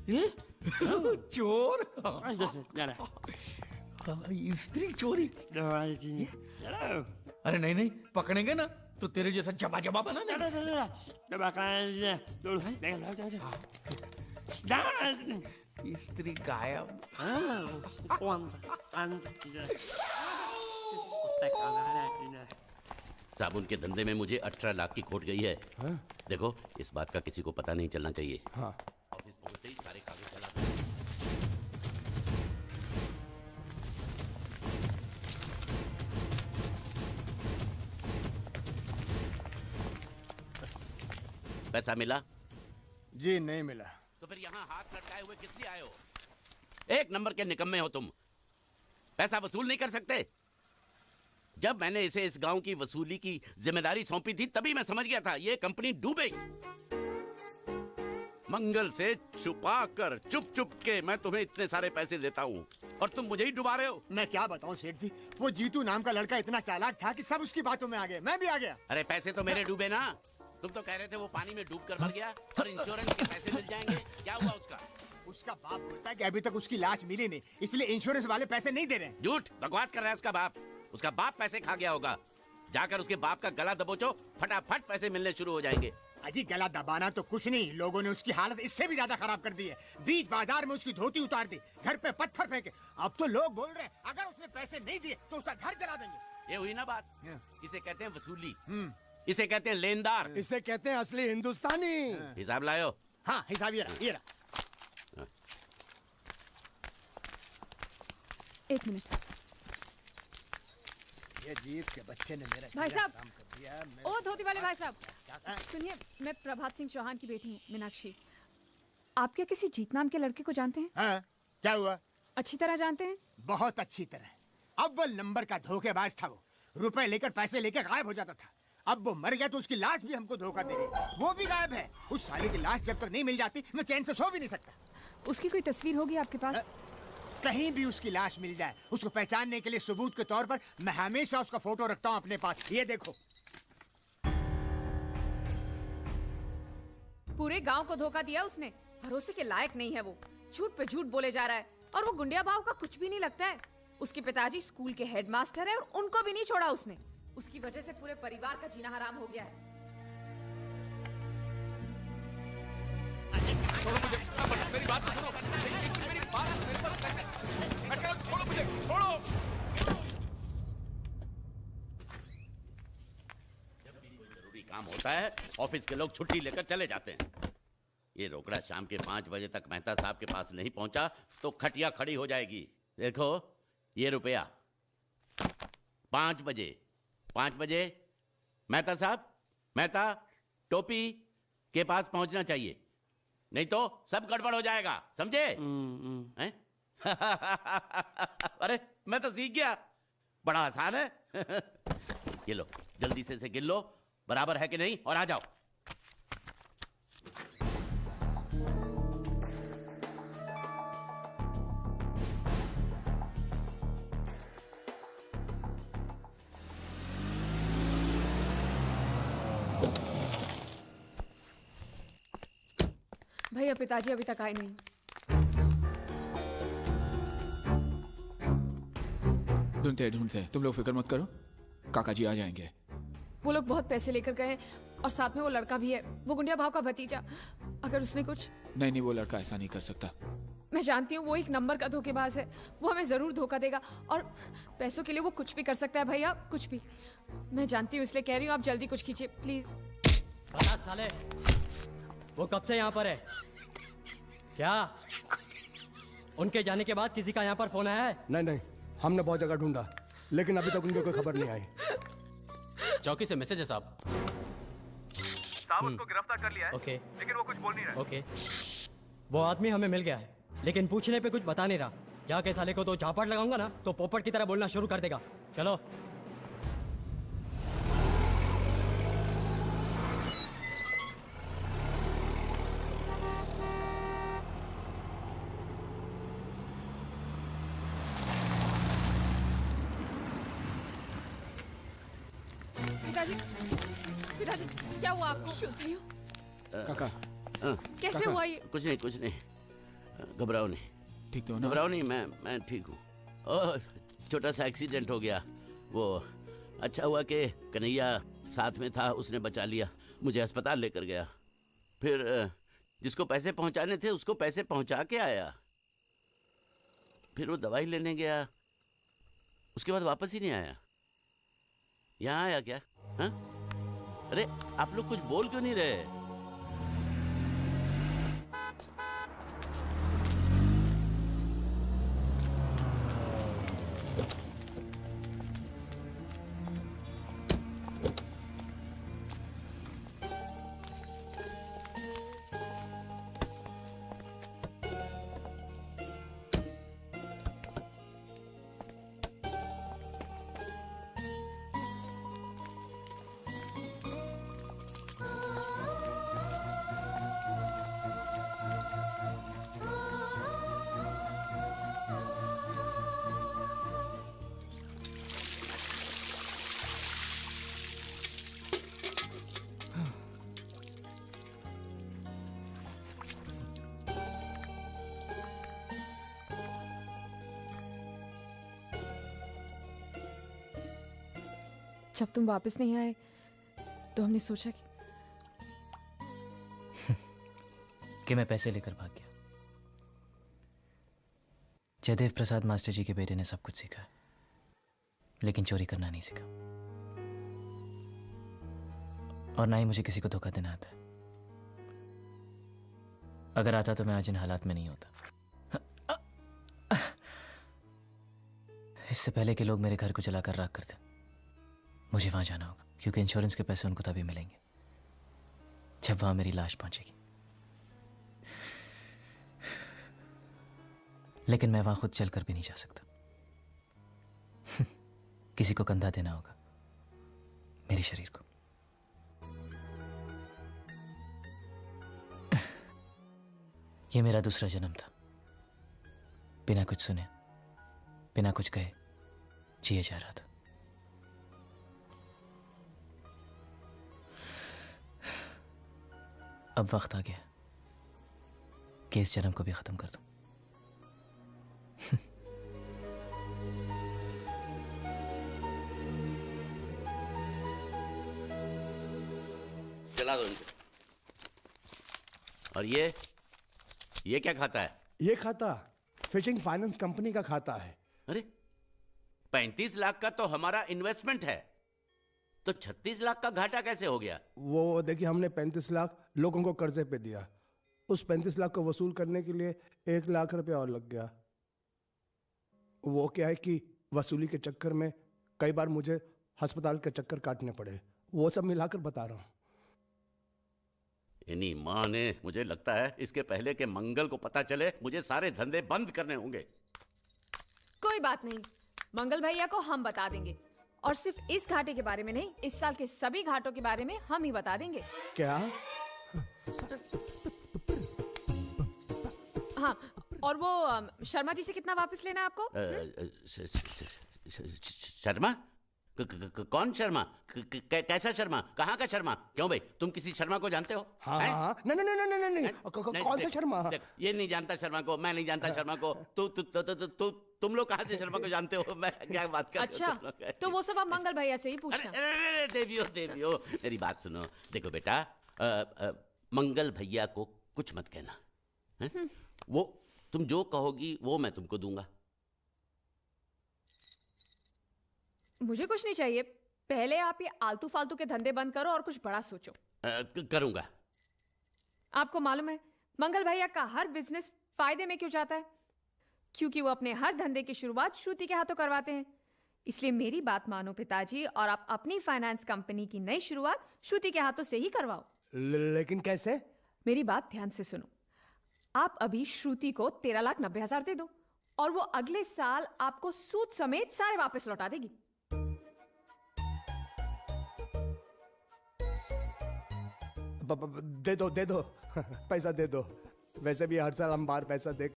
ये चोर जरा स्त्री चोरी। जरा अरे नहीं नहीं, पकड़ेंगे ना तो तेरे जैसा जबा जबा बना देंगे। स्त्री गायब। साबुन के धंधे में मुझे 18 लाख की खोट गई है। हाँ? देखो, इस बात का किसी को पता नहीं चलना चाहिए। हाँ। ऑफिस पहुंचते ही सारे कागज जला दो। पैसा मिला? जी नहीं मिला। तो फिर यहाँ हाथ लटकाए हुए किस लिए आए हो? एक नंबर के निकम्मे हो तुम। पैसा वसूल नहीं कर सकते? जब मैंने इसे इस गांव की वसूली की जिम्मेदारी सौंपी थी तभी मैं समझ गया था ये कंपनी डूबेगी। मंगल से छुपा कर चुप चुप के मैं तुम्हें इतने सारे पैसे देता हूँ और तुम मुझे ही डुबा रहे हो। मैं क्या बताऊं सेठ जी, वो जीतू नाम का लड़का इतना चालाक था कि सब उसकी बातों में आ गए, मैं भी आ गया। अरे पैसे तो मेरे डूबे ना। तुम तो कह रहे थे वो पानी में डूब कर मर गया और इंश्योरेंस के पैसे मिल जाएंगे। क्या हुआ उसका? उसका बाप बोलता है कि अभी तक उसकी लाश मिली नहीं, इसलिए इंश्योरेंस वाले पैसे नहीं दे रहे। झूठ बकवास कर रहा है उसका बाप। उसका बाप पैसे खा गया होगा। जाकर उसके बाप का गला दबोचो, फटाफट पैसे मिलने शुरू हो जाएंगे। अजी गला दबाना तो कुछ नहीं, लोगों ने उसकी हालत इससे भी ज्यादा खराब कर दी है। बीच बाजार में उसकी धोती उतार दी, घर पे पत्थर फेंके। अब तो लोग बोल रहे हैं अगर उसने पैसे नहीं दिए तो उसका घर जला देंगे। ये हुई ना बात। इसे कहते हैं वसूली, इसे कहते हैं लेनदार, इसे कहते हैं असली हिंदुस्तानी। हिसाब लायो। हाँ हिसाब ये रहा, ये रहा। एक मिनट। ये जीत के बच्चे ने मेरा भाई साहब, काम कर दिया। ओ धोती वाले भाई साहब, सुनिए, मैं प्रभात सिंह चौहान की बेटी हूँ, मीनाक्षी। आप क्या किसी जीत नाम के लड़के को जानते हैं? हाँ, क्या हुआ? अच्छी तरह जानते हैं? बहुत अच्छी तरह। अव्वल नंबर का धोखेबाज था वो, रुपए लेकर पैसे लेकर गायब हो जाता था। अब वो मर गया तो उसकी लाश भी हमको धोखा दे रही, वो भी गायब है। उस साले की लाश जब तक नहीं मिल जाती मैं चैन से सो भी नहीं सकता। उसकी कोई तस्वीर होगी आपके पास? कहीं भी उसकी लाश मिल जाए, उसको पहचानने के लिए सबूत के तौर पर मैं हमेशा उसका फोटो रखता हूँ अपने पास। ये देखो। पूरे गांव को धोखा दिया उसने। भरोसे के लायक नहीं है वो, झूठ पे झूठ बोले जा रहा है। और वो गुंडिया भाव का कुछ भी नहीं लगता है। उसके पिताजी स्कूल के हेडमास्टर है और उनको भी नहीं छोड़ा उसने। उसकी वजह से पूरे परिवार का जीना हराम हो गया है। छोड़ो मुझे, मेरी बात सुनो। मेरी बात मेरे पर कैसे? मैं कह रहा हूं, छोड़ो मुझे, छोड़ो। जब भी कोई जरूरी काम होता है ऑफिस के लोग छुट्टी लेकर चले जाते हैं। ये रोकड़ा शाम के 5 बजे तक मेहता साहब के पास नहीं पहुंचा तो खटिया खड़ी हो जाएगी। देखो ये रुपया 5 बजे मेहता साहब, मेहता टोपी के पास पहुंचना चाहिए, नहीं तो सब गड़बड़ हो जाएगा, समझे? हैं? अरे मैं तो सीख गया, बड़ा आसान है। ये लो, जल्दी से गिन लो बराबर है कि नहीं और आ जाओ। भैया पिताजी अभी तक आए नहीं। ढूंढते तुम लोग फिक्र मत करो, काका जी आ जाएंगे। वो लोग बहुत पैसे लेकर गए और साथ में वो लड़का भी है, वो गुंडिया भाव का भतीजा। अगर उसने कुछ... नहीं, वो लड़का ऐसा नहीं कर सकता। मैं जानती हूँ वो एक नंबर का धोखेबाज है, वो हमें जरूर धोखा देगा और पैसों के लिए वो कुछ भी कर सकता है भैया, कुछ भी। मैं जानती हूँ, इसलिए कह रही हूँ आप जल्दी कुछ कीजिए प्लीज। बता साले, वो कब से यहाँ पर है? क्या उनके जाने के बाद किसी का यहाँ पर फोन आया है? नहीं, हमने बहुत जगह ढूंढा लेकिन अभी तक उनकी कोई खबर नहीं आई। चौकी से मैसेज है साहब। उसको गिरफ्तार कर लिया है। ओके। लेकिन वो कुछ बोल नहीं रहा। ओके, वो आदमी हमें मिल गया है लेकिन पूछने पे कुछ बता नहीं रहा। जाके साले को तो झापड़ लगाऊंगा ना तो पोपट की तरह बोलना शुरू कर देगा। चलो। पिताजी क्या हुआ आपको? काका कैसे हुआ ये? कुछ नहीं। घबराओ नहीं, ठीक तो हो ना? घबराओ नहीं, मैं ठीक हूँ। ओह, छोटा सा एक्सीडेंट हो गया। वो अच्छा हुआ कि कन्हैया साथ में था, उसने बचा लिया, मुझे अस्पताल लेकर गया। फिर जिसको पैसे पहुंचाने थे उसको पैसे पहुंचा के आया। फिर वो दवाई लेने गया, उसके बाद वापस ही नहीं आया। यहाँ आया क्या? हाँ? अरे आप लोग कुछ बोल क्यों नहीं रहे? जब तुम वापस नहीं आए तो हमने सोचा कि मैं पैसे लेकर भाग गया। जयदेव प्रसाद मास्टर जी के बेटे ने सब कुछ सीखा, लेकिन चोरी करना नहीं सीखा, और ना ही मुझे किसी को धोखा देना आता है। अगर आता तो मैं आज इन हालात में नहीं होता। इससे पहले कि लोग मेरे घर को जलाकर राख कर दें, मुझे वहां जाना होगा, क्योंकि इंश्योरेंस के पैसे उनको तभी मिलेंगे जब वहां मेरी लाश पहुंचेगी। लेकिन मैं वहां खुद चलकर भी नहीं जा सकता। किसी को कंधा देना होगा, मेरे शरीर को। यह मेरा दूसरा जन्म था। बिना कुछ सुने, बिना कुछ कहे जिए जा रहा था। अब वक्त आ गया कि इस जन्म को भी खत्म कर दूं। चला दो इनको। और ये क्या खाता है? ये खाता फिशिंग फाइनेंस कंपनी का खाता है। अरे 35 लाख का तो हमारा इन्वेस्टमेंट है, तो 36 लाख का घाटा कैसे हो गया? वो देखिए, हमने 35 लाख लोगों को कर्जे पे दिया। उस 35 लाख को वसूल करने के लिए 1 लाख रुपया और लग गया। वो क्या है कि वसूली के चक्कर में कई बार मुझे अस्पताल के चक्कर काटने पड़े। वो सब मिलाकर बता रहा हूँ। इन्हीं माँ ने, मुझे लगता है इसके पहले के मंगल को पता चले, मुझे सारे धंधे बंद करने होंगे। कोई बात नहीं, मंगल भैया को हम बता देंगे, और सिर्फ इस घाटे के बारे में नहीं, इस साल के सभी घाटों के बारे में हम ही बता देंगे। क्या? हाँ, और वो शर्मा जी से कितना वापस लेना है आपको? शर्मा? कौन शर्मा? कैसा शर्मा? कहाँ का शर्मा? क्यों भाई, तुम किसी शर्मा को जानते हो? हाँ हाँ, नहीं नहीं नहीं नहीं नहीं, कौन सा शर्मा? ये नहीं जानता शर्मा को, मैं नहीं जानता शर्मा को। तुम लोग कहाँ से शर्मा को जानते हो? मैं क्या बात कर रहे हो? अच्छा, तो वो सब आप मंगल भैया से ही पूछना। अरे देवियो, मेरी बात सुनो। देखो बेटा, मंगल भैया को कुछ मत कहना है? वो तुम जो कहोगी वो मैं तुमको दूंगा। मुझे कुछ नहीं चाहिए, पहले आप ये आलतू फालतू के धंधे बंद करो और कुछ बड़ा सोचो। करूंगा। आपको मालूम है मंगल भैया का हर बिजनेस फायदे में क्यों जाता है? क्योंकि वो अपने हर धंधे की शुरुआत श्रुति के हाथों करवाते हैं। इसलिए मेरी बात मानो पिताजी, और आप अपनी फाइनेंस कंपनी की नई शुरुआत श्रुति के हाथों से ही करवाओ। लेकिन कैसे? मेरी बात ध्यान से सुनो। आप अभी श्रुति को 13,90,000 दे दो, और वो अगले साल आपको सूद समेत सारे वापस लौटा देगी। दे दो पैसा दे दो। वैसे भी हर साल हम बाहर पैसा दे